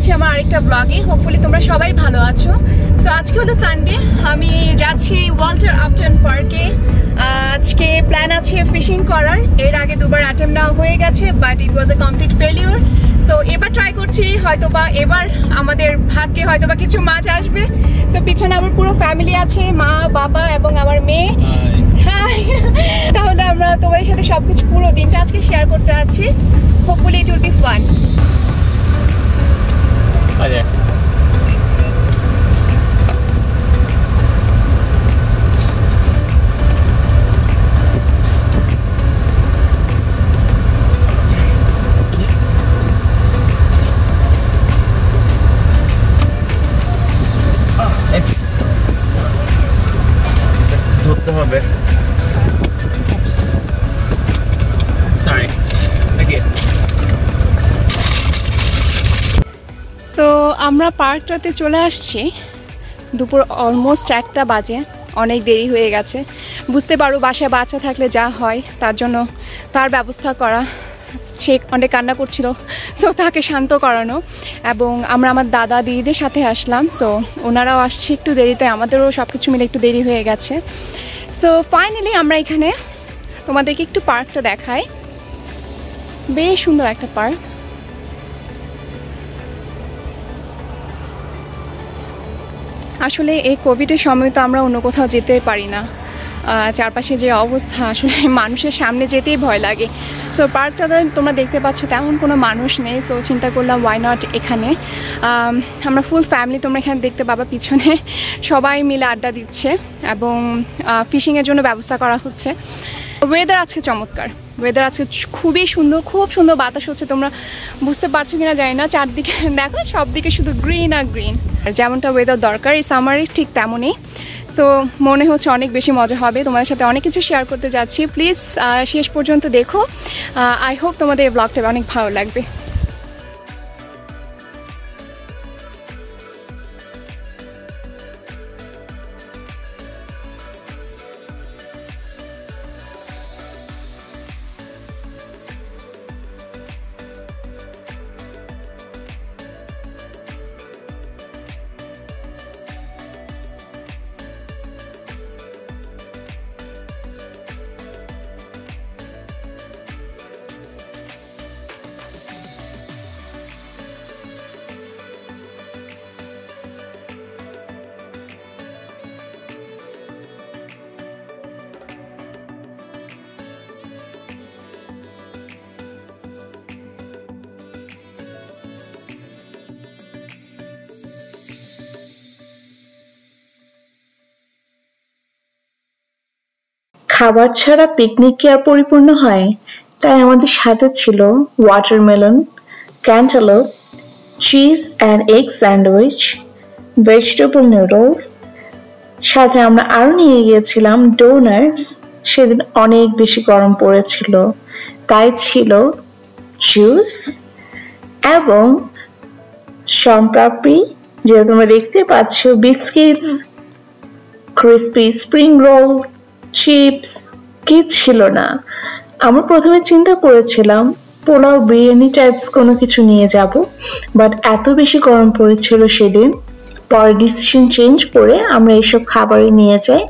করছি আমার আরেকটা ব্লগে। হোপফুলি তোমরা সবাই ভালো আছো। তো আজকে হলো সানডে, আমি যাচ্ছি ওয়াল্টার আপটন পার্কে। আজকে প্ল্যান আছে ফিশিং করার। এর আগে দুবার অ্যাটেম্প নেওয়া হয়ে গেছে, but it was A complete failure. তো এবার ট্রাই করছি, হয়তোবা এবার আমাদের ভাগ্যে হয়তোবা কিছু মাছ আসবে। তো পিছনে আমার পুরো ফ্যামিলি আছে, মা, বাবা এবং আমার মেয়ে। হাই, তাহলে আমরা তোমাদের সাথে সবকিছু পুরো দিনটা আজকে শেয়ার করতে আছি। Hopefully it will be fun. Hi there. ধরতে হবে। Sorry. Okay. তো আমরা পার্কটাতে চলে আসছি। দুপুর অলমোস্ট 1টা বাজে, অনেক দেরি হয়ে গেছে। বুঝতে পারো বাসায় বাচ্চা থাকলে যা হয়, তার জন্য তার ব্যবস্থা করা। সে অনেক কান্না করছিল, সো তাকে শান্ত করানো। এবং আমরা আমার দাদা দিদিদের সাথে আসলাম, সো ওনারাও আসছে একটু দেরিতে, আমাদেরও সব কিছু মিলে একটু দেরি হয়ে গেছে। সো ফাইনালি আমরা এখানে তোমাদেরকে একটু পার্কটা দেখাই। বেশ সুন্দর একটা পার্ক। আসলে এই কোভিডের সময় তো আমরা অন্য কোথাও যেতে পারি না। চারপাশে যে অবস্থা, আসলে মানুষের সামনে যেতেই ভয় লাগে। সো পার্কটাতে তোমরা দেখতে পাচ্ছ তেমন কোনো মানুষ নেই। সো চিন্তা করলাম ওয়াই নট এখানে। আমরা ফুল ফ্যামিলি, তোমরা এখানে দেখতে পাবা পিছনে সবাই মিলে আড্ডা দিচ্ছে এবং ফিশিংয়ের জন্য ব্যবস্থা করা হচ্ছে। ওয়েদার আজকে চমৎকার, ওয়েদার আজকে খুবই সুন্দর, খুব সুন্দর বাতাস হচ্ছে। তোমরা বুঝতে পারছো কিনা জানি না, চারদিকে দেখো সব দিকে শুধু গ্রিন আর গ্রিন। যেমনটা ওয়েদার দরকার এই সামারে, ঠিক তেমনই। তো মনে হচ্ছে অনেক বেশি মজা হবে। তোমাদের সাথে অনেক কিছু শেয়ার করতে যাচ্ছি, প্লিজ শেষ পর্যন্ত দেখো। আই হোপ তোমাদের এই ব্লগটা অনেক ভালো লাগবে। খাবার ছাড়া পিকনিক কি আর পরিপূর্ণ হয়? তাই আমাদের সাথে ছিল watermelon, cantaloupe, cheese and egg sandwich, vegetable noodles. সাথে আমরা আরো নিয়ে গিয়েছিলাম ডোনাটস। সেদিন অনেক বেশি গরম পড়েছিল, তাই ছিল জুস এবং সম্পাপড়ি, যেটা তোমরা দেখতে পাচ্ছ, biscuits, crispy spring roll, chips. কি ছিল না। আমরা প্রথমে চিন্তা করেছিলাম পোলাও, বিরিয়ানি টাইপস কোনো কিছু নিয়ে যাব, বাট এত বেশি গরম পড়েছিল সেদিন, পরে ডিসিশন চেঞ্জ করে আমরা এইসব খাবারই নিয়ে যাই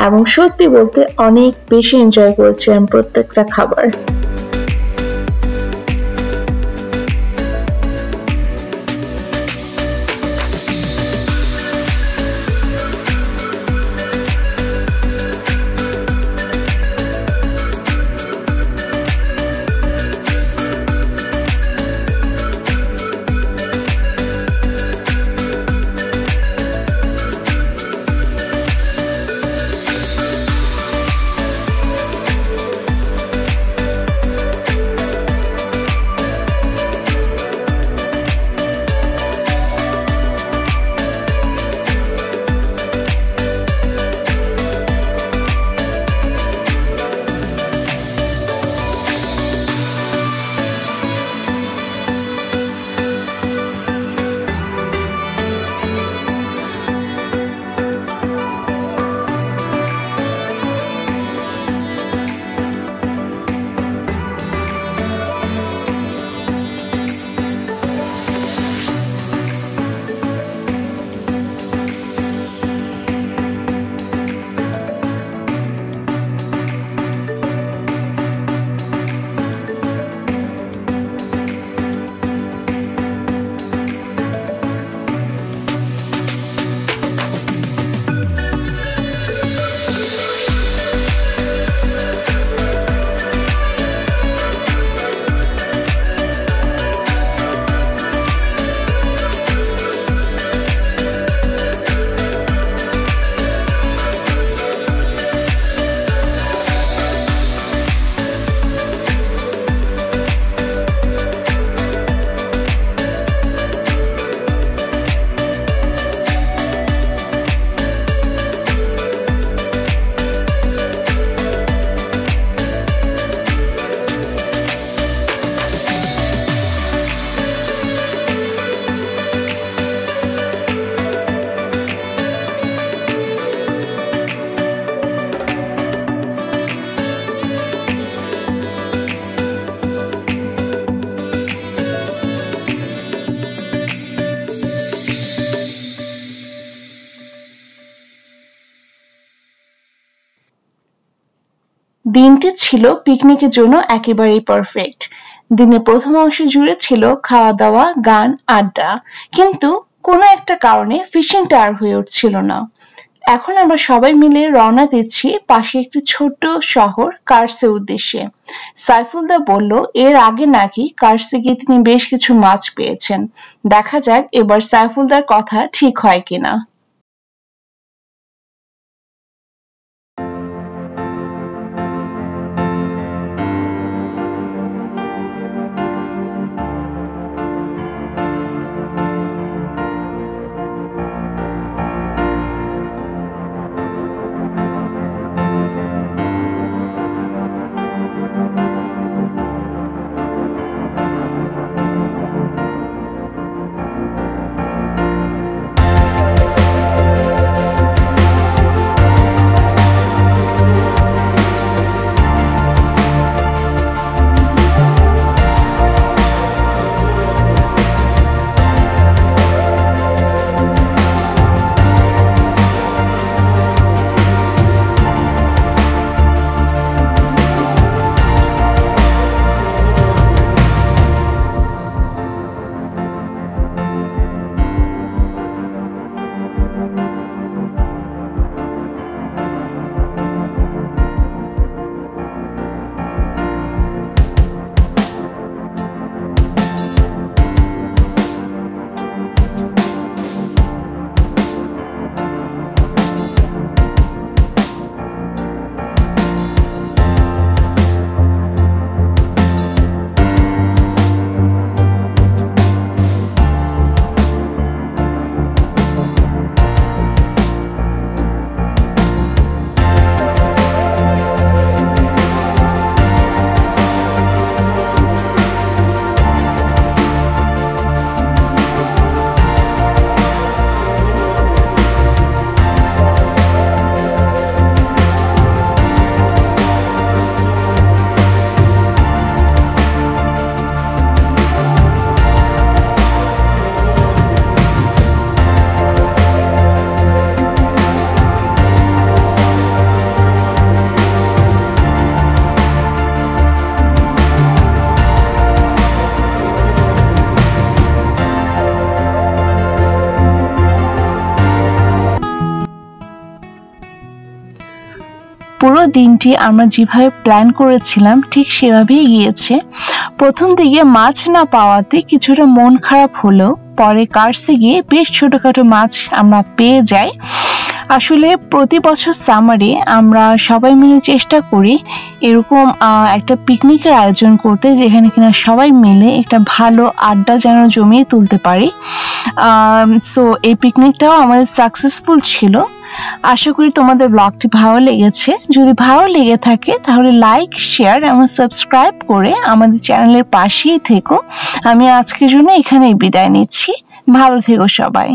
এবং সত্যি বলতে অনেক বেশি এনজয় করেছিলাম প্রত্যেকটা খাবার। দিনটি ছিল পিকনিকের জন্য একেবারেই পারফেক্ট। দিনের প্রথম অংশ জুড়ে ছিল খাওয়া দাওয়া, গান, আড্ডা, কিন্তু কোনো একটা কারণে ফিশিং টায়ার হয়ে উঠছিল না। এখন আমরা সবাই মিলে রওনা দিচ্ছি পাশে একটি ছোট্ট শহর কার্সের উদ্দেশ্যে। সাইফুলদা বলল এর আগে নাকি কার্সে গিয়ে তিনি বেশ কিছু মাছ পেয়েছেন। দেখা যাক এবার সাইফুলদার কথা ঠিক হয় কিনা। পুরো দিনটি আমরা যেভাবে প্ল্যান করেছিলাম ঠিক সেভাবেই গিয়েছে। প্রথম দিকে মাছ না পাওয়াতে কিছুটা মন খারাপ হলেও পরে কার্সে গিয়ে বেশ ছোটখাটো মাছ আমরা পেয়ে যাই। আসলে প্রতি বছর সামারে আমরা সবাই মিলে চেষ্টা করি এরকম একটা পিকনিকের আয়োজন করতে, যেখানে কিনা সবাই মিলে একটা ভালো আড্ডা যেন জমিয়ে তুলতে পারি। সো এই পিকনিকটাও আমাদের সাকসেসফুল ছিল। আশা করি তোমাদের ব্লগটি ভালো লেগেছে। যদি ভালো লেগে থাকে তাহলে লাইক, শেয়ার এবং সাবস্ক্রাইব করে আমাদের চ্যানেলের পাশেই থেকো। আমি আজকের জন্য এখানেই বিদায় নিচ্ছি। ভালো থেকো সবাই।